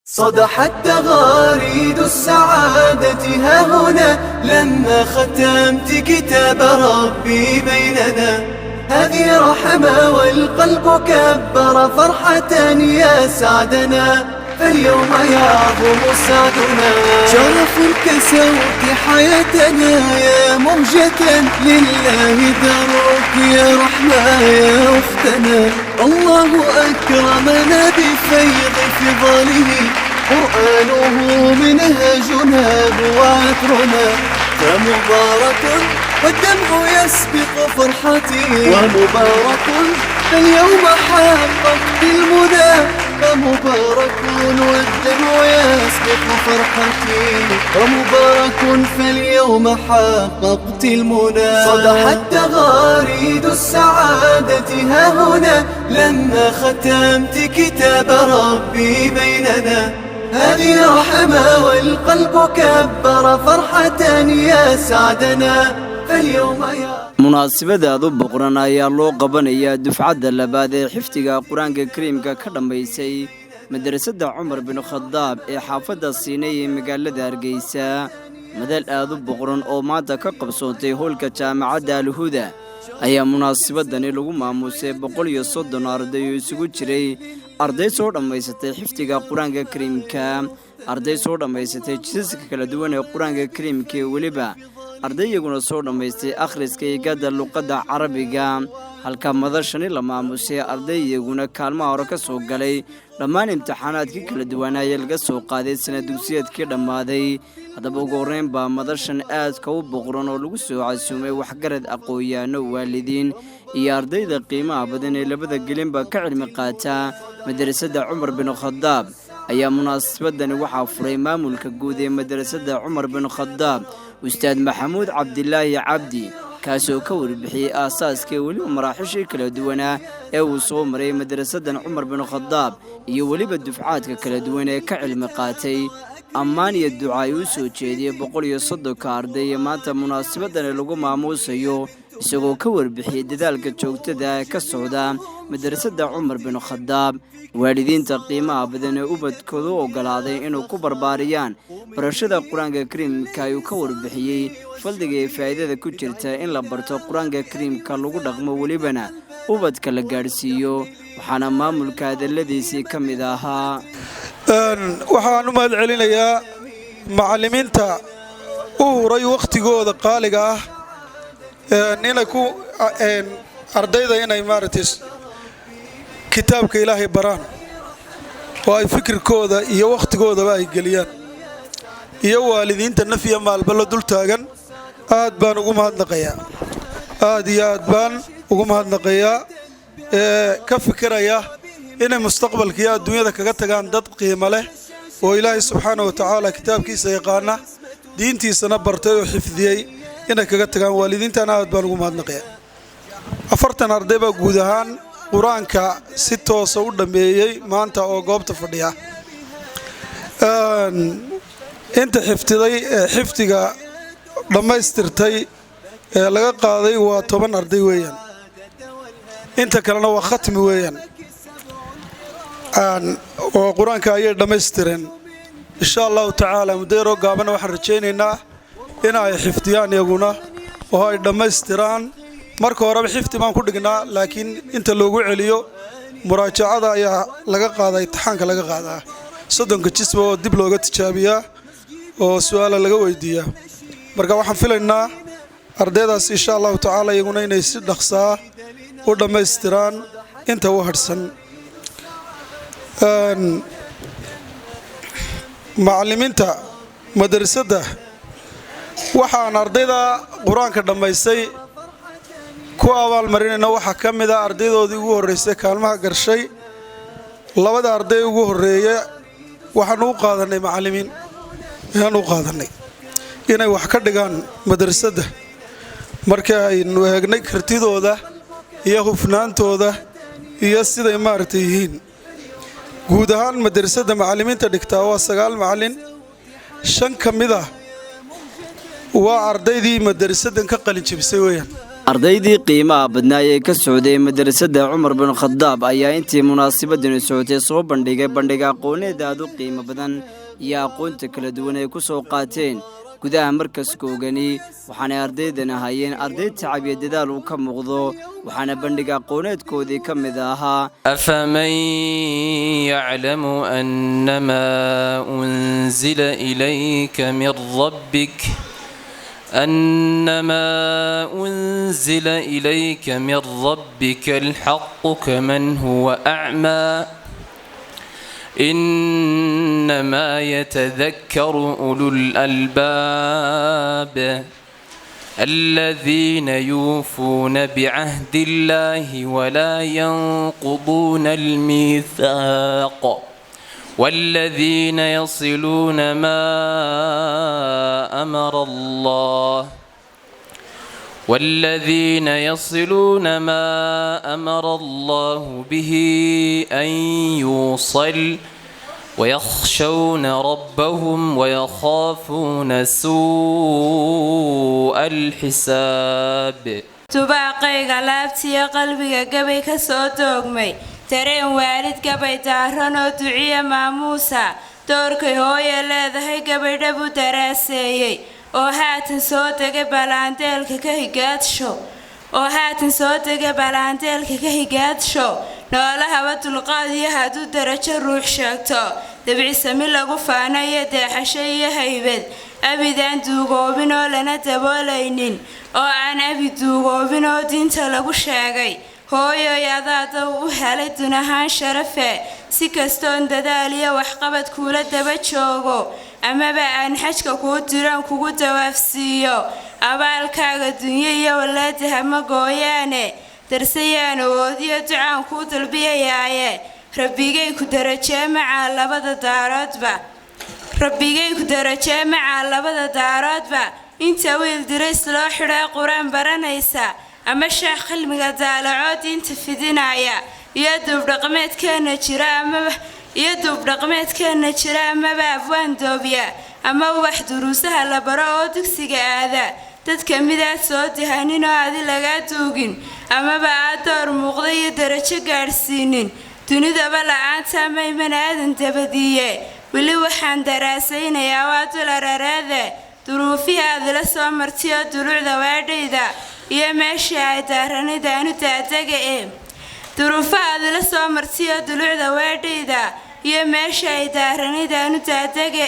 صدحت تغاريد السعادة هاهنا لما ختمت كتاب ربي بيننا. هذه رحمة والقلب كبر فرحة يا سعدنا، فاليوم يعظم سعدنا. شرف كسوت حياتنا يا مهجة لله درك يا رحمة يا أختنا. الله أكرمنا بفيض فضله، قرآنه منهجنا وعطرنا. فمبارك والدمع يسبق فرحتي، ومبارك اليوم حققت المنى. فمبارك والدمع يسبق فرحتي، ومبارك فاليوم حققت المنى. صدحت تغاريد السعادة هاهنا لما ختمت كتاب ربي بيننا. هذه رحمة والقلب كبر فرحة يا سعدنا، فاليوم يا munaasabada aad u boqoran ayaa loo qabanayaa dufcadda labaad ee xifdiga quraanka kariimka ka dhameysay madrasada Umar bin Khattab ee xaafadda Siinay ee magaalada Hargeysa. madal aad u boqoran oo maanta ka qabsoontay hoolka jaamacadda Al-Huda ayaa munaasabadani lagu maamusay 130 arday oo isugu jiray arday soo dhameysatay xifdiga quraanka kariimka, arday soo dhameysatay jisaska kala duwan ee quraanka kariimka, waliba ardayaguna soo dhameystay akhriska iyo gada luqadda Carabiga. halka madashani la maamusay ardayaguna kaalmaha hore ka soo galay dhammaan imtixaanaadkii kala duwan ee laga soo qaaday sanad dugsiyeedkii dhamaaday. haddaba ugu horreyn baa madashan aadka u boqoran oo lagu soo casuumay waxgarad aqoon-yahano, waalidiin iyo ardayda qiimaha badan ee labada gelinba ka cilmi qaata madrasada Umar bin Khattab. ayaa munaasabadani waxaa furay maamulka guud ee madrasada Umar bin Khattab Ustaad Maxamuud Cabdilaahi Cabdi, kaasoo ka warbixiyay aasaaska waliba maraaxishii kala duwanaa ee uu soo maray madrasadan Umar bin Khattab iyo waliba dufcaadka kala duwan ee ka cilmi qaatay. ammaan iyo ducaa u soo jeediyay 130 arday ee maanta munaasabadani lagu maamuusayo, isagoo ka warbixiyay dadaalka joogtada ee ka socda madrasada Umar bin Khattab. waalidiinta qiimaha badan ee ubadkooda ogolaaday inuu ku barbaariyaan barashada quraanka kariimka ayuu ka warbixiyay faldiga ee faa'iidada ku jirta in la barto quraanka kariimka lagu dhaqmo walibana ubadka la gaarsiiyo. waxaana maamulka hadaladiisii ka mid ahaa waxaan u mahad celinayaa macallimiinta u huray waqtigooda qaaliga ah inay ku ardayda inay maaragtay kitaabka Ilaahay baraan oo ay fikirkooda iyo waqtigoodaba ay geliyaan, iyo waalidiinta nafiya maalba la dul taagan. aad baan ugu mahadnaqayaa, aad iyo aad baan ugu mahadnaqayaa ka fikiraya inay mustaqbalka adduunyada kaga tagaan dad qiimo leh oo Ilaahay subxaanahu wa ta'aala kitaabkiisa yaqaana, diintiisana bartay oo xifdiyay inay kaga tagaan. waalidiintana aad baan ugu mahadnaqayaa. 40 arday baa guud ahaan quraanka si toos ah u dhameeyay maanta oo goobta fadhiya. inta xifdiga dhamaystirtay ee laga qaaday waa 10 arday weeyaan, inta kalena waa khatmi weeyaan oo quraanka ay dhamaystireen. insha Allah ta'ala muddo gaaban waxaan rajaynaynaa in ay xifdiyaan iyaguna oo ay dhamaystiraan. marka hore xifdi baan ku dhignaa, laakiin inta loogu celiyo muraajacada ayaa laga qaaday, imtixaanka laga qaadaa 30 jisba oo dib looga tijaabiyaa oo su'aalo laga weydiiyaa. marka waxaan filaynaa ardaydaas insha Allah ta'ala iyaguna inay si dhaqsaa u dhamaystiraan inta u harsan. macallimiinta madrasada waxaan ardayda quraanka dhamaysay ku abaalmarinayna waxaa ka mid ah ardaydoodii ugu horeysay kaalmaha garshay. labada arday ugu horeeyay waxaan u qaadanay macallimiin ayaan u qaadanay inay wax ka dhigaan madrasada. markii aynu eegnay kartidooda iyo hufnaantooda iyo siday maaragtay yihiin. guud ahaan madrasada macallimiinta dhigtaa waa 9 macallin, 5 ka mid ah waa ardaydii madrasadan ka qalin jabisay weeyaan. ardaydii qiimaha badnaa ee ka socday madrasadda Cumar bin Khadaab ayaa intii munaasabadani socotay soo bandhigay bandhiga aqooneed aad u qiimo badan iyo aqoonta kala duwan ay ku soo qaateen gudaha markaska ogani waxaana ardaydan ahaayeen arday tacab iyo dadaal uu ka muuqdo waxaana bandhiga aqooneedkoodii ka mid ahaa afaman ya'lamu annama unzila ilayka min rabbik أنما أنزل إليك من ربك الحق كمن هو أعمى إنما يتذكر أولو الألباب الذين يوفون بعهد الله ولا ينقضون الميثاق والذين يصلون ما أمر الله به أن يوصل ويخشون ربهم ويخافون سوء الحساب tubaaqayga laabtiyo qalbiga gabay ka soo doogmay tareen waalid gabay daaran oo duciya maamuusa doorkay hooye leedahay gabay dhab u daraaseeyey oo haatan soo degay balaandeelka ka higaadsho noolahaba dulqaad iyo hadduu darajo ruux sheegto dabcisami lagu faanayo deexasho iyo haybad abidaan duugoobin oo lana daboolaynin oo aan abi duugoobin oo diinta lagu sheegay hooyoy adaada u helay dunahaan sharafe si kastoon dadaal iyo waxqabad kuula daba joogo amaba aan xajka kuu diran kugu dawaafsiiyo abaalkaaga dunyo iyo walaada hama gooyaane darsayaan awoodiyo ducaan kuu dalbiyayaaye rabbigay ku darajee macaa labada daaroodba inta wiil dirays loo xidhay qur-aan baranaysa ama sheekh cilmiga daalaco diinta fidinaya iyo duubdhaqmeedkeena jira amaba afwaan doobiya ama wax duruusaha la baro oo dugsiga aada dadka midaad soo dihanin oo adi lagaa duugin amaba aad door muuqda iyo darajo gaadhsiinin dunidaba la-aanta mayman aadan dabadiiye weli waxaan daraasaynayaa waa dulararaade duruufihii aad ila soo martiyo dulucda waadhayda iyo meeshii ay daaranidaanu daadaga duruufaha aad ila soo martiyo dulucda waadhayda iyo meeshii ay daaranidaanu daadaga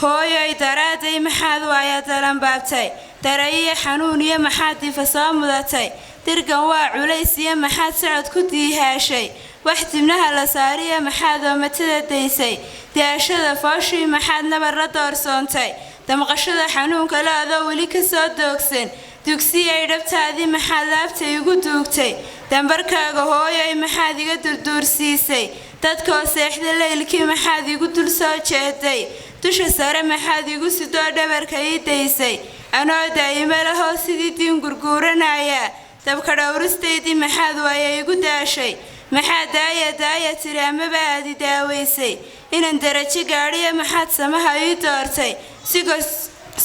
hooyoy daraaday maxaad waaya dalanbaabtay darayiyo xanuun iyo maxaad difa soo mudatay dirgan waa culays iyo maxaad socod ku diihaashay wax dibnaha la saariyo maxaad oomatada daysay daashada fooshii maxaad nabar la doorsoontay damqashada xanuunka la adoo weli ka soo doogsan dugsiyay dhabtaadii maxaad laabta igu duugtay dambarkaaga hooyoy maxaad iga durduursiisay dadkoo seexda leylkii maxaad igu dul soo jeeday dusha sare maxaad igu sidoo dhabarka ii daysay anoo daa'imo lahoo sidii diin gurguuranaya dabka dhowristaydii maxaad waaya igu daashay maxaad daaya tiri amaba aadi daawaysay inaan darajo gaadhiya maxaad samaha ii doortay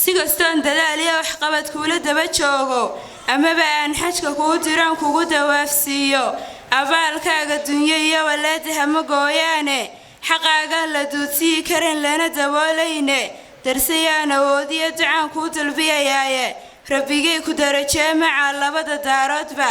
si kastoon dadaal iyo waxqabad kuula daba joogo amaba aan xajka kuu diran kugu dawaafsiiyo abaalkaaga dunyo iyo walaada hama gooyaane xaqaaga la duudsiyi karin lana daboolayne darsayaan awoodiyo ducaan kuu dalbiyayaaye rabbigay ku darajee macaa labada daaroodba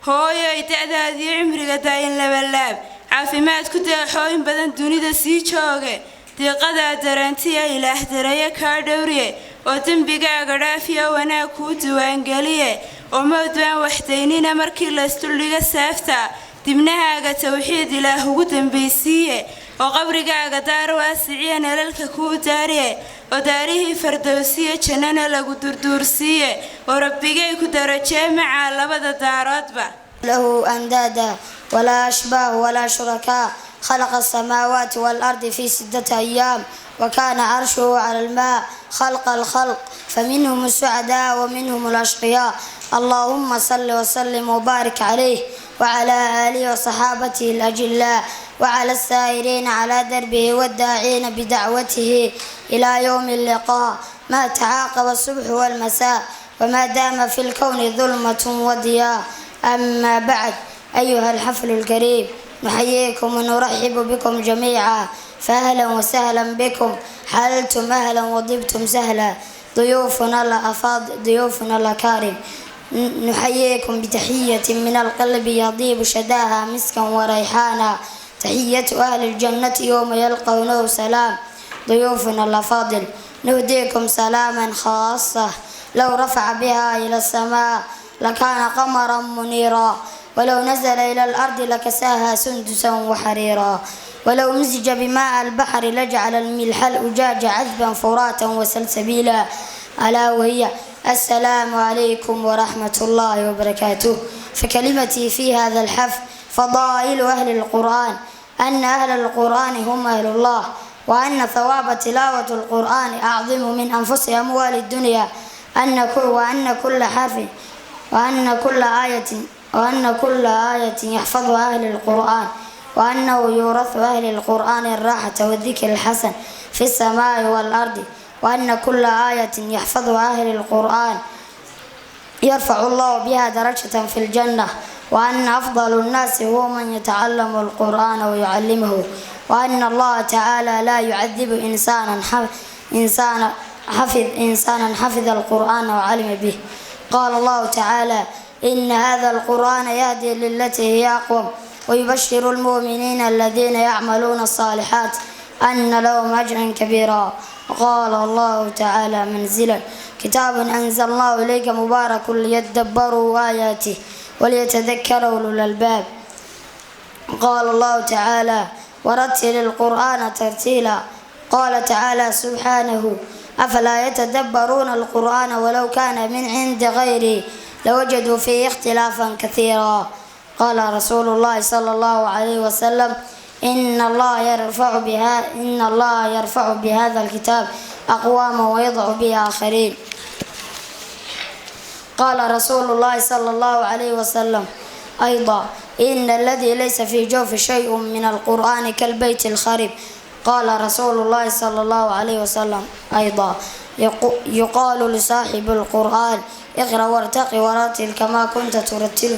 hooyoy da'daadiyo cimriga daayin labalaab caafimaad ku deexooyin badan dunida sii jooge diiqadaa darantiya ilaah daraye kaa dhowriye oo dembigaaga dhaafiyo wanaag kuu diwaangeliye oo mawdbaan waxdaynina markii laystuldhiga saafta dibnahaaga tawxiid ilaah ugu dambaysiiye oo qabrigaaga daar waasiciya nalalka kuu daariye oo daarihii fardowsiye jannana lagu durduursiiye oo rabbigay ku darajee macaa labada daaroodba له أندادا ولا أشباه ولا شركاء خلق السماوات والأرض في 6 أيام وكان عرشه على الماء خلق الخلق فمنهم السعداء ومنهم الأشقياء اللهم صل وسلم وبارك عليه وعلى آله وصحابته الأجلاء وعلى السائرين على دربه والداعين بدعوته إلى يوم اللقاء ما تعاقب الصبح والمساء وما دام في الكون ظلمة وضياء. أما بعد، أيها الحفل الكريم، نحييكم ونرحب بكم جميعا، فأهلا وسهلا بكم، حللتم أهلا وطبتم سهلا، ضيوفنا الأفاضل، ضيوفنا الأكارم. نحييكم بتحية من القلب يطيب شداها مسكا وريحانا، تحية أهل الجنة يوم يلقونه سلام. ضيوفنا الأفاضل، نهديكم سلاما خاصة لو رفع بها إلى السماء لكان قمرا منيرا، ولو نزل إلى الأرض لكساها سندسا وحريرا، ولو مزج بماء البحر لجعل الملح الأجاج عذبا فراتا وسلسبيلا. ألا وهي السلام عليكم ورحمة الله وبركاته. فكلمتي في هذا الحفل فضائل أهل القرآن، أن أهل القرآن هم أهل الله، وأن ثواب تلاوة القرآن أعظم من أنفس أموال الدنيا، وأن كل آية يحفظها أهل القرآن، وأنه يورث أهل القرآن الراحة والذكر الحسن في السماء والأرض، وأن كل آية يحفظها أهل القرآن يرفع الله بها درجة في الجنة، وأن أفضل الناس هو من يتعلم القرآن ويعلمه، وأن الله تعالى لا يعذب إنسانا حفظ القرآن وعلم به. قال الله تعالى: إن هذا القرآن يهدي للتي هي أقوم ويبشر المؤمنين الذين يعملون الصالحات أن لهم أجرا كبيرا. قال الله تعالى منزلا: كتاب أنزلناه إليك مبارك ليدبروا آياته وليتذكر أولو الألباب. قال الله تعالى: ورتل القرآن ترتيلا. قال تعالى سبحانه: أفلا يتدبرون القرآن ولو كان من عند غيره لوجدوا فيه اختلافا كثيرا. قال رسول الله صلى الله عليه وسلم: إن الله يرفع بهذا الكتاب أقواما ويضع به آخرين. قال رسول الله صلى الله عليه وسلم أيضا: إن الذي ليس في جوف شيء من القرآن كالبيت الخرب. قال رسول الله صلى الله عليه وسلم أيضا: يقال لصاحب القرآن: اقرأ وارتقي ورتل كما كنت ترتل.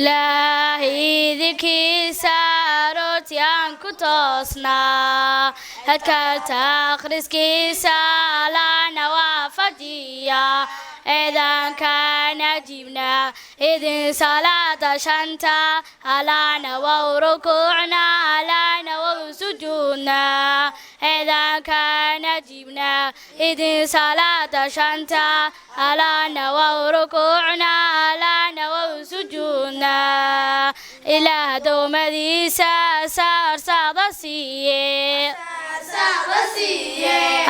إلهي ذكي ساروتي أنكو توسنا هدكرت أخرسكي سالانا وفديا إذا كان جبنا إذن صلاة شنتا ألانا وركوعنا ألانا وسجودنا إذا كان جبنا إذن صلاة شنتا ألانا وركوعنا ألانا وسجودنا إله دوم ذي سار صادسيه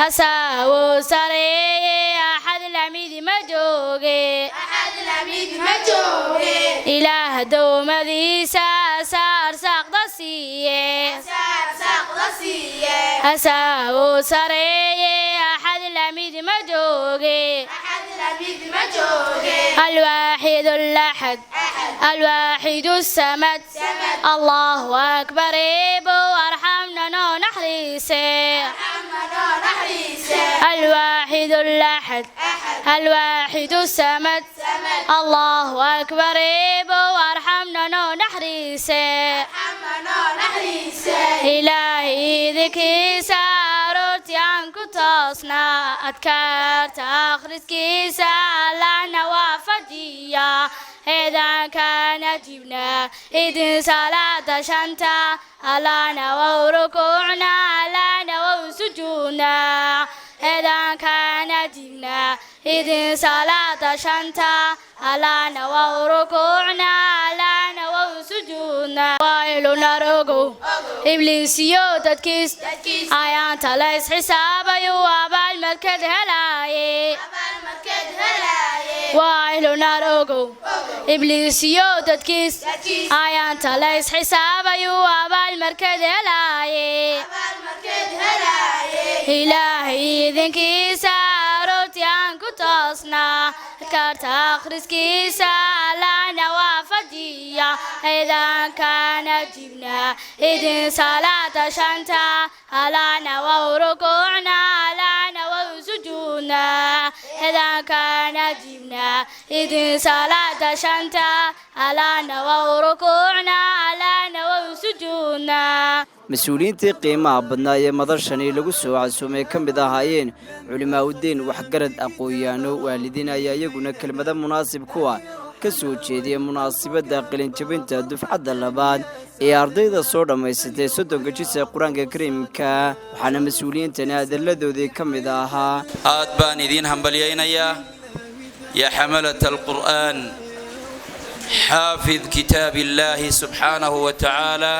أساو سري أحد العميد مجوغي إله دوم ذي سار صادسيه أساو سري أحد العميد مجوغي الواحد الأحد الواحد الصمد الله أكبر وارحمنا نحرسه الواحد الأحد الواحد الصمد الله أكبر وارحمنا نحرسه إلهي ذكي ساروتي عنك تصنع أذكرت أخرسكي سالنا وفديا إذا كان جبنا إذن صلاة شنتا ألانا وركوعنا ألانا وسجودنا إذا كان جبنا إذن صلاة شنتا ألانا وركوعنا ألانا وسجودنا وإلنا رجو إبليس يوتكيس أيان تلاس حساب يوابا المركز هلاي وإلنا رجو إبليس يوتكيس أيان تلاس حساب يوابا المركز هلاي إلهي ذنكي ساروتي عنكو تصنع كارت أخرسكي سالانا وفديا إذا كان جبنا إذن صلاة شنتا ألانا وركوعنا ألانا وسجودنا إذا كان جبنا إذن صلاة شنتا ألانا وركوعنا ألانا وسجودنا mas-uuliyiintii qiimaha badnaa ee madashani lagu soo casuumay ka mid ahaayeen culimaaudiin waxgarad aqoon-yahanno waalidiin ayaa iyaguna kelmado munaasib kuwa ka soo jeediyay munaasabadda qalinjabinta dufcadda labaad ee ardayda soo dhammaysatay 30 jis ee qur-aanka kariimka waxaana mas-uuliyiintani hadalladoodii ka mid ahaa aad baan idiin hambalyaynayaa yaa xamalata alqur'aan xaafid kitaabillaahi subxaanahu wa tacaala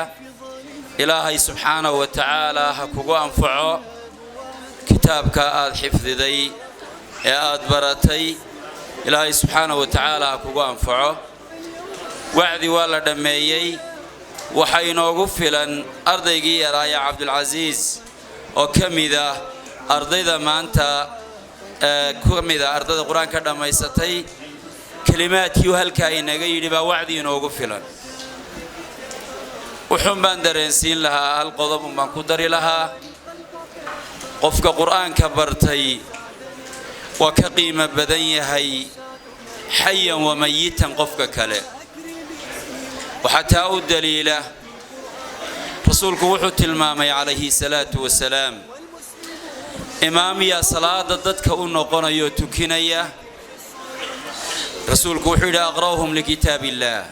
إلهي سبحانه وتعالى هكوغو أنفعو كتابك آد حفظي آد برتي إلهي سبحانه وتعالى هكوغو أنفعو وعدي والا دميي وحينو غفلا أرضيقي رايا عبد العزيز وكمذا أرضي ذا ما أنت كمذا أرضي ذا قرآن كدما يستي كلمات يوهلكا إنغي لبا وعدي نو غفلا وحن بان درنسين لها القضب من قدر لها قفك قرآن كبرتي وكقيمة بدنيهي حيا وميتا قفك كلا وحتى الدليل رسولك وحوت المامي عليه الصلاة والسلام إمامي صلاة ضدك أنقنا يوتكينيا رسولك وحيد أقراهم لكتاب الله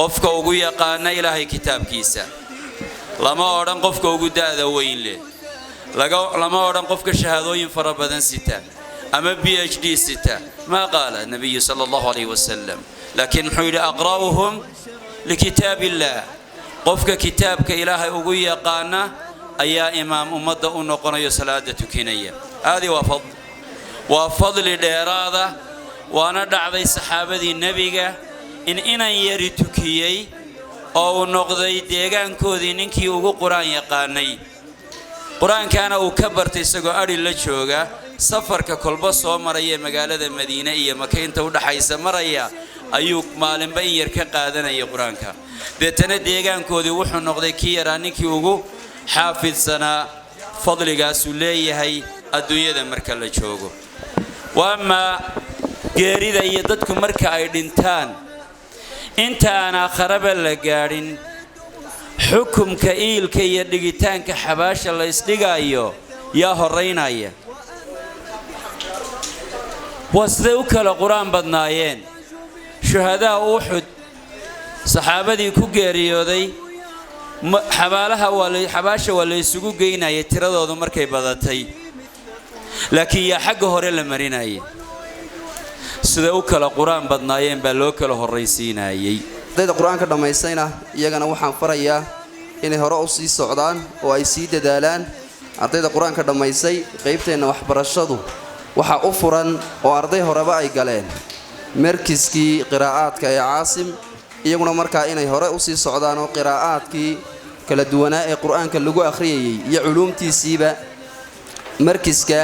qofka ugu yaqaan ilaahay kitaabkiisa lama oran qofka ugu daada weyn leh lama oran qofka shahaadooyin fara badan sita ama PhD sita ma qala nabiy sallallahu alayhi wasallam laakin huyda aqraa'uhum likitaabillah qofka kitaabka ilaahay ugu yaqaana ayaa imaam ummadda u noqonayo salaada tukinaya aadi waa fadli dheeraada waana dhacday saxaabadii nabiga in inan yari tukiyay oo noqday deegaankoodii ninkii ugu quraan yaqaanay quraankaana uu ka bartay isagoo ari la jooga safarka kolba soo maraya magaalada Madiina iyo Maka inta u dhaxaysa maraya ayuu maalinba in yar ka qaadanaya quraanka deetana deegaankoodii wuxuu noqday kii yaraa ninkii ugu xaafidsanaa fadligaas uu leeyahay adduunyada marka la joogo waama geerida iyo dadku marka ay dhintaan intaan aakhiraba la gaadhin xukumka iilka iyo dhigitaanka xabaasha la isdhigayo yaa horeynaya wasday u kala quraan badnaayeen shuhadaa Uhud saxaabadii ku geeriyooday xabaasha waa la isugu geynayay tiradoodu markay badatay laakiin yaa xagga hore la marinayay sida u kala quraan badnaayeen baa loo kala horeysiinayay ardayda quraanka dhamaysayna iyagana waxaan farayaa inay hore u sii socdaan oo ay sii dadaalaan ardayda quraanka dhamaysay qaybteena waxbarashadu waxa u furan oo arday horeba ay galeen markiskii qiraa'aadka ee Caasim iyaguna markaa inay hore u sii socdaan oo qiraa'aadkii kala duwanaa ee quraanka lagu akhriyay iyo culuumtiisiiba markiska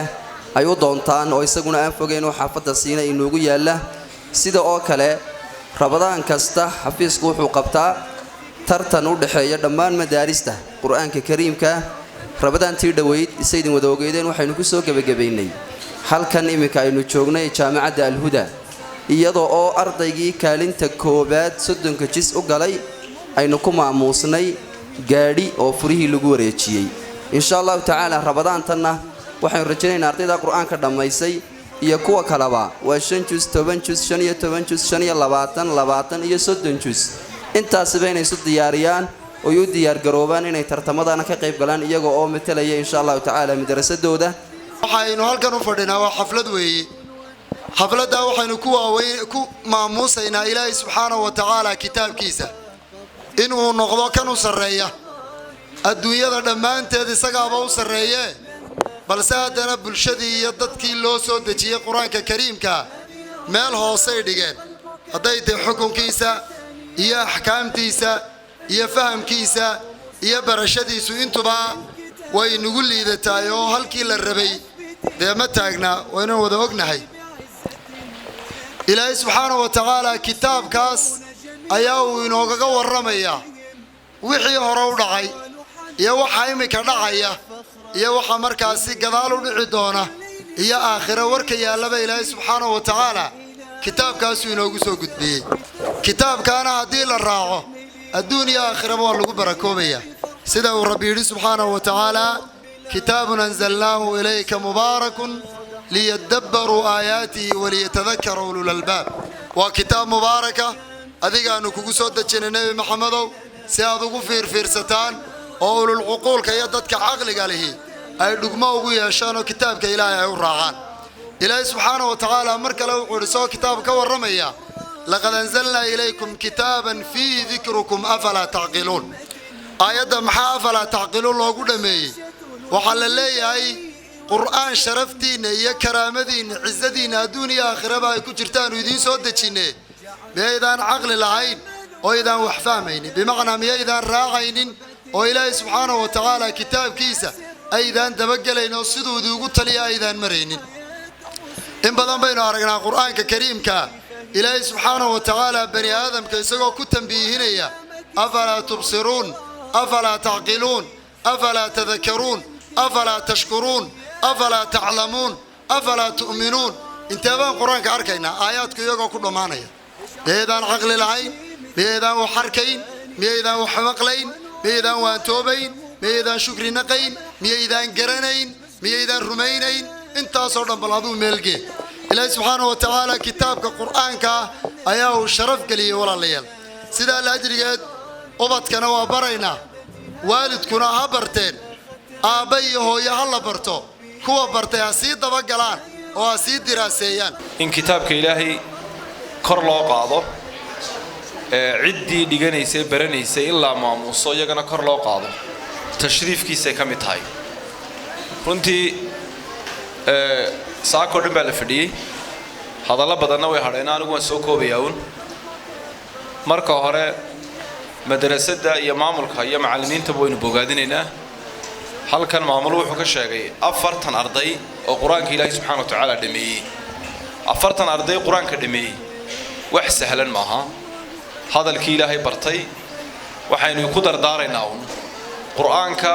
ay u doontaan oo isaguna aan fogeyn oo xaafadda Siina inoogu yaala sida oo kale rabadaan kasta xafiisku wuxuu qabtaa tartan u dhaxeeya dhammaan madaarista quraanka kariimka rabadaantii dhaweyd isaydin wada ogeydeen waxaynu ku soo gabagabeynay halkan imika aynu joognay jaamacadda Al-Huda iyadoo oo ardaygii kaalinta koobaad 30 jis u galay aynu ku maamuusnay gaadhi oo furihii lagu wareejiyay insha Allah ta'ala rabadaantanna waxaan rajaynaynaa ardayda quraanka dhamaysay iyo kuwa kalaba waa 5 juz 10 juz 15 juz 20 20 iyo 30 juz intaas bayna isu diyaariyaan oo u diyaar garoobaan inay tartamadana ka qayb galaan iyaga oo metelaya insha Allah ta'ala madrasadooda waxaynu halkan u fadhinaa waa xaflad weeye xafladda waxaynu ku maamuusaynaa Ilaahay subhanahu wa ta'ala kitaabkiisa inuu noqdo kan u sareeya adduunyada dhamaanteed isagaaba u sareeyay balse haddana bulshadii iyo dadkii loo soo dejiyay quraanka kariimka meel hoose dhigeen hadday tahay xukunkiisa iyo ahkaamtiisa iyo fahamkiisa iyo barashadiisu intuba way nagu liidataa oo halkii la rabay deema taagna wayna wada ognahay Ilaahay subhanahu wa ta'ala kitaabkaas ayaa uu inooga waramaya wixii hore u dhacay iyo waxa imika dhacaya iyo waxa markaasi gadaal u dhici doona iyo aakhira warka yaalaba Ilaahay subhanahu wa ta'ala kitaabkaas uu inoogu soo gudbiyay kitaabkaana hadii la raaco adduunyo aakhira waa lagu barakoobaya sida uu Rabbi yiri subhanahu wa ta'ala kitaabun anzalnahu ilayka mubarakun liyadabbaru ayatihi wa liyatadhakkaru ulul albab wa kitab mubaraka adigaanu kugu soo dajinay nabi maxamedow si aad ugu fiirsataan oo ulul uquulka iyo dadka aqliga leh ay dhugmo ugu yeeshaan kitaabka Ilaahay ay u raacaan Ilaahay subhanahu wa ta'ala marka la wuxuu kitaabka waramaya laqad anzalna ilaykum kitaban fihi dhikrukum afala taqilun ayada maxaa afala taqilun loogu dhameeyay waxa la leeyahay quraan sharaftiina iyo karaamadiina ciisadiina adduunyo aakhiraba ay ku jirtaan idin soo dajinay beeydaan aqli lahayn oo idaan wax fahmaynin bimaana meeydaan raacaynin oo Ilaahay subhanahu wa ta'ala kitaabkiisa aydan dabagalayno sidoo ugu taliya aydan maraynin in badan baynu aragnaa quraanka kariimka Ilaahay subhanahu wa ta'ala bani aadamka isagoo ku tanbiihinaya afala tubsirun afala taqilun afala tadhakkarun afala tashkurun afala ta'lamun afala tu'minun intaban quraanka arkayna aayaadku iyagoo ku dhamaanaya beedan aqli lahayn beedan wax arkayn beedan wax maqlayn beedan waan toobayn beedan shukri naqayn beedan garanayn beedan rumaynayn intaas oo dhan baladu meelgee Ilaahay subhanahu wa ta'ala kitaabka quraanka ayaa uu sharaf galiyay walaalayaal sida la ajrigeed ubadkana waa barayna waalidkuna ha barteen aabay hooyo ha la barto kuwa bartay si daba galaan oo si diraaseeyaan in kitaabka Ilaahay kor loo qaado ciddii dhiganaysay baranaysay ilaa maamuuso iyagana kor loo qaado tashriifkiisa ka mid tahay runtii saako dhan baa la fadhiyay hadalla badanna way hadheen anigu waan soo koobayaa marka hore madrasada iyo maamulka iyo macallimiinta waynu bogaadinaynaa halkan maamul wuxuu ka sheegay 40 arday oo quraanka Ilaahay subhanahu wa ta'ala dhameeyay 40 arday quraanka dhameeyay wax sahlan maaha hadalkii Ilaahay bartay waxaynu ku dardaaraynaa quraanka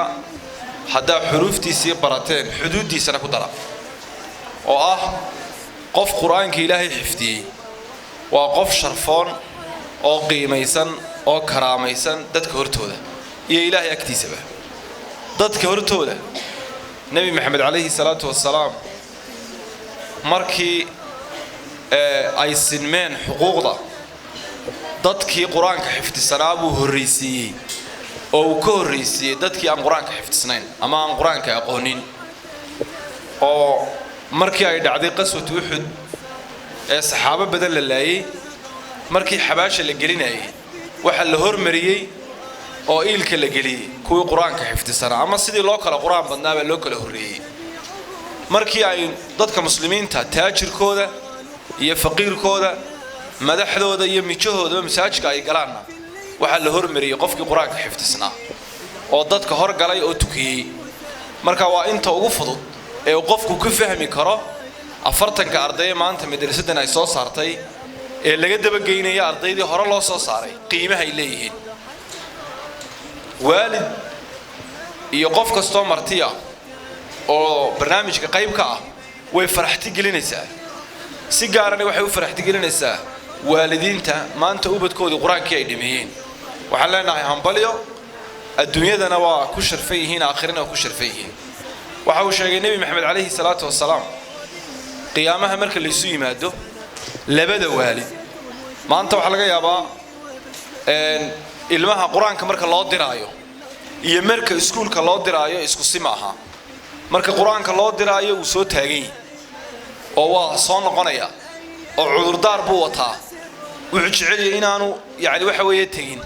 hadda xuruuftiisa barateen xuduudiisana ku dara oo ah qof quraanka Ilaahay xifdiyay waa qof sharfoon oo qiimaysan oo karaamaysan dadka hortooda iyo ilaahay agtiisaba dadka hortooda nabi maxamed calayhi salaatu wassalaam markii ay sinmeen xuquuqda dadkii quraanka xifdisanaa buu horreysiiyey oo uu ka horreysiiyey dadkii aan quraanka xifdisnayn ama aan quraanka aqoonin oo markii ay dhacday qaswatu uxud ee saxaabo badan la laayay markii xabaasha la gelinayay waxa la hormariyay oo iilka la geliyay kuwii quraanka xifdisanaa ama sidii loo kala quraan badnaa baa loo kala horreeyay markii ay dadka muslimiinta taajirkooda iyo faqiirkooda madaxdooda iyo mijahooda masaajidka ay galaanna waxa la hormariyay qofkii quraanka xifdisnaa oo dadka hor galay oo tukiyay marka waa inta ugu fudud ee uu qofku ku fahmi karo 40 arday maanta madrasadan ay soo saartay ee laga daba geynaya ardaydii hore loo soo saaray qiimaha ay leeyihiin waalid iyo qof kasto martiya oo barnaamijka qayb ka ah way faraxti gelinaysaa si gaar ah waxay u faraxti gelinaysaa waalidiinta maanta ubadkooda quraanka ay dhimeeyeen waxaan leenahay hambalyo adduunyadana waa ku sharfay yihiin aakhirana ku sharfay yihiin waxa uu sheegay nabi maxamed calayhi salaatu wassalaam qiyaamaha marka la isu yimaado labada waalid maanta waxa laga yaabaa ilmaha quraanka marka loo diraayo iyo marka iskuulka loo diraayo isku si maaha marka quraanka loo diraayo uu soo taagay oo waa soo noqonaya oo cudurdaar buu wataa wuxuu jecel yahay inaanu yaani waxa weeye tagin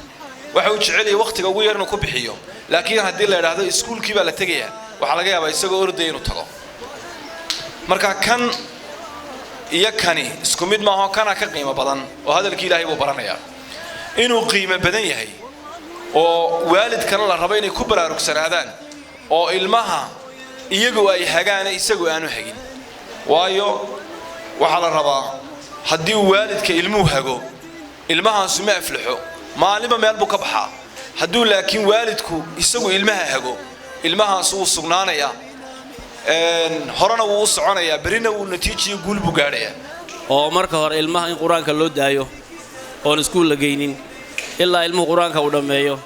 waxa uu jecel yahay waqtiga ugu yar inuu ku bixiyo laakiin haddii la yiraahdo iskuulkii baa la tagayaa waxa laga yaabaa isagoo orday inuu tago marka kan iyo kani isku mid ma aha kana ka qiimo badan oo hadalkii Ilaahay buu baranayaa inuu qiimo badan yahay oo waalidkana la rabo inay ku baraarugsanaadaan oo ilmaha iyagu ay hagaan isagu aanu hagin waayo waxa la rabaa haddii waalidka ilmuhu hago ilmahaas ma aflaxo maalinba meel buu ka baxaa hadduu laakiin waalidku isagu ilmaha hago ilmahaas uu sugnaanaya horena wuu soconaya berina wuu natiijiyo guul buu gaadhaya oo marka hore ilmaha in quraanka loo daayo oo iskuul la geynin ilaa ilmuhu quraanka uu dhameeyo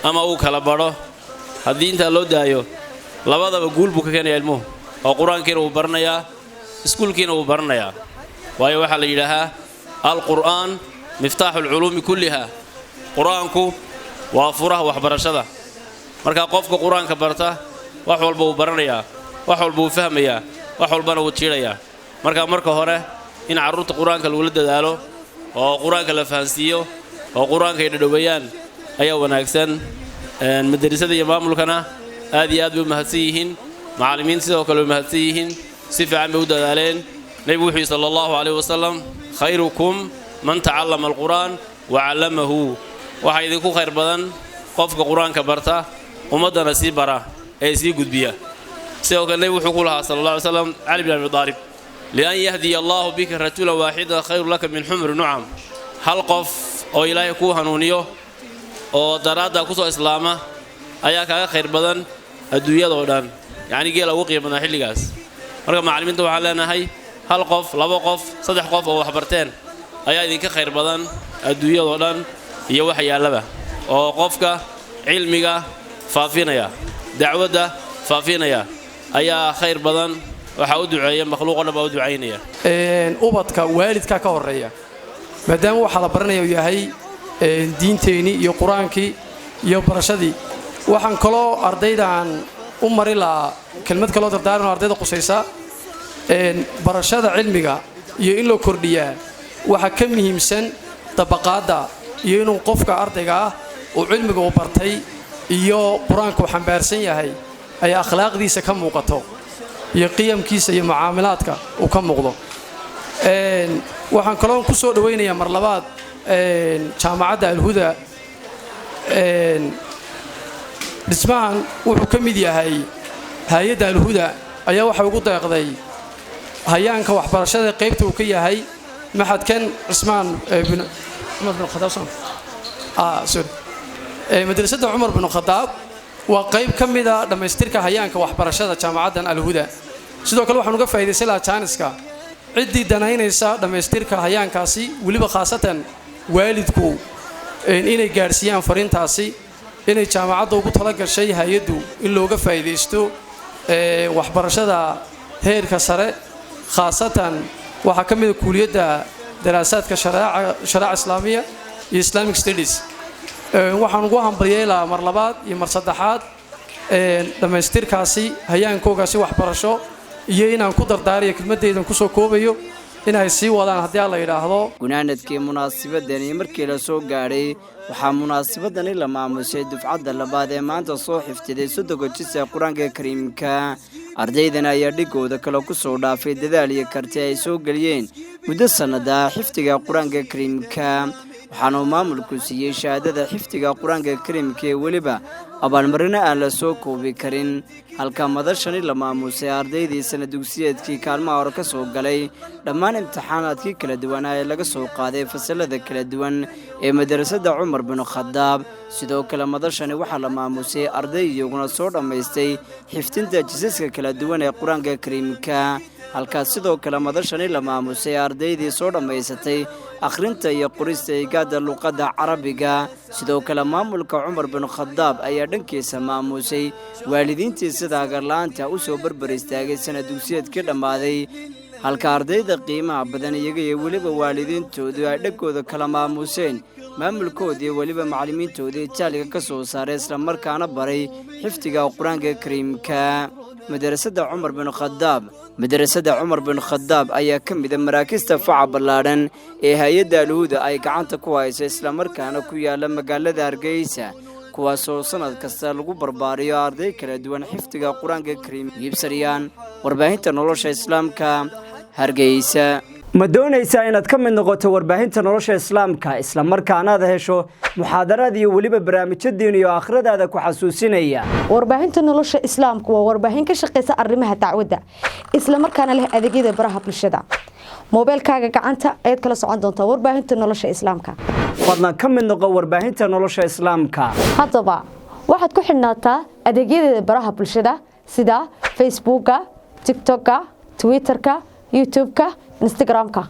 ama uu kala baro haddii inta loo daayo labadaba guul buu ka keenayaa ilmuhu oo quraankiina uu baranayaa iskuulkiina uu baranayaa waayo waxa la yiraahaa al-qur'aan miftaaxul culuumi kulliha quraanku waa furaha waxbarashada marka qofka quraanka barta wax walba uu baranayaa wax walba uu fahmayaa wax walbana uu jiirayaa marka hore in carruurta quraanka lagu dadaalo oo quraanka la fahansiiyo oo quraanka ay dhadhawayaan ayaa wanaagsan madrasada iyo maamulkana aad iyo aad bay u mahadsan yihiin macallimiin sidoo kale u mahadsan yihiin si fiican bay u dadaaleen nabi wuxuu sallallahu alayhi wasallam khayrukum man ta'allama al-qur'an wa 'allamahu waxa idinku khayr badan qofka quraanka barta ummadana si bara ee si gudbiya sidoo kale nabi wuxuu ku lahaa sallallahu alayhi wasallam ali ibn abi talib lian yahdi allah bika rajula wahida khayru laka min humr nu'am hal qof oo ilaahay ku hanuuniyo oo daraada ku soo islaama ayaa kaaga khayr badan adduunyada oo dhan yaani geel ugu qiimaha xilligaas marka macallimiinta waxa leenahay hal qof laba qof saddex qof oo wax barteen ayaa idinka khayr badan adduunyada oo dhan iyo wax yaalaba oo qofka cilmiga faafinaya dacwada faafinaya ayaa khayr badan waxa uu duceeyo makhluuq oo dhan u duceynaya ubadka waalidka ka horeeya maadaama waxa la baranayo yahay diinteeni iyo quraankii iyo barashadii waxaan kaloo ardaydan u mari lahaa kelmad kaloo dardaaran ardayda qusaysa barashada cilmiga iyo in loo kordhiyaa waxa ka muhiimsan dabaqaada iyo inuu qofka ardayga ah oo cilmiga uu bartay iyo quraanka uu xambaarsan yahay ay akhlaaqdiisa ka muuqato iyo qiyamkiisa iyo mucaamalaadka uu ka muuqdo waxaan kaloo ku soo dhaweynayaa mar labaad jaamacadda al-huda dhismahan wuxuu ka mid yahay hay'adda al-huda ayaa waxa ugu deeqday hayaanka waxbarashada qaybta uu ka yahay maxadkan Usmaan ibn Umar bin Khadaab madrasada Umar bin Khadaab waa qayb ka mid ah dhamaystirka hayaanka waxbarashada jaamacaddan al-huda sidoo kale waxaan uga faa'iideysan lahaa jaaniska ciddii danaynaysa dhamaystirka hayaankaasi waliba khaasatan waalidku inay gaarsiiyaan fariintaasi inay jaamacadda ugu tala gashay hay'addu in looga faa'iideysto waxbarashada heerka sare khaasatan waxa ka mid ah kuuliyadda daraasaadka shariica islaamiya iyo Islamic Studies waxaan ugu hambalyeelaa mar labaad iyo mar saddexaad dhamaystirkaasi hayaankoogaasi waxbarasho iyo inaan ku dardaariyo kelmadeydan ku soo koobayo inay sii wadaan haddii la yiraahdo gunaanadkii munaasabadani markii la soo gaaray waxaa munaasabadani la maamushay dufcadda labaad ee maanta soo xifdiday soddonka jis ee qur-aanka kariimka ardaydana ayaa dhigooda kale ku soo dhaafay dadaal iyo karti ay soo geliyeen muddo sannada xifdiga qur-aanka kariimka waxaana maamulku siiyey shahaadada xifdiga qur-aanka kariimka ee weliba abaalmarino aan la soo koobi karin halka madashani la maamusay ardaydii sanad dugsiyeedkii kaalmaha hore ka soo galay dhammaan imtixaanaadkii kala duwanaa ee laga soo qaaday fasalada kala duwan ee madrasadda Cumar bin Khadaab sidoo kale madashani waxaa la maamusay arday iyaguna soo dhammaystay xifdinta jisaska kala duwan ee qur-aanka kariimka halkaas sidoo kale madashani la maamusay ardaydii soo dhammaysatay akhrinta iyo qorista higaada luqadda carabiga sidoo kale maamulka Cumar bin Khadaab ayaa dhankiisa maamusay waalidiintii sida agarlaanta u soo barbar istaagay sanad dugsiyeedkii dhammaaday halka ardayda qiimaha badan iyaga iyo weliba waalidiintoodu ay dhankooda kala maamuseen maamulkoodii weliba macallimiintoodii jaaliga ka soo saaray isla markaana baray xifdiga qur-aanka kariimka madrasadda Cumar bin Khadaab ayaa ka mid ah maraakista faca ballaadhan ee hay'adda Al-Huda ay gacanta ku hayso isla markaana ku yaala magaalada Hargeysa kuwaasoo sanad kasta lagu barbaariyo arday kala duwan xifdiga qur-aanka kariimka iibsanayaan warbaahinta nolosha islaamka Hargeysa ma doonaysaa inaad ka mid noqoto warbaahinta nolosha islaamka isla markaana aad hesho muxaadaraad iyo waliba barnaamijyo diin iyo aakhiradaada ku xasuusinaya warbaahinta nolosha islaamka waa warbaahin ka shaqeysa arrimaha dacwadda isla markaana leh adeegyada baraha bulshada moobilkaaga gacanta ayaad kala socon doontaa warbaahinta nolosha islaamka fadlan ka mid noqo warbaahinta nolosha islaamka haddaba waxaad ku xidhnaataa adeegyada baraha bulshada sida Facebooka, TikToka, Twitterka, YouTubeka, Instagramka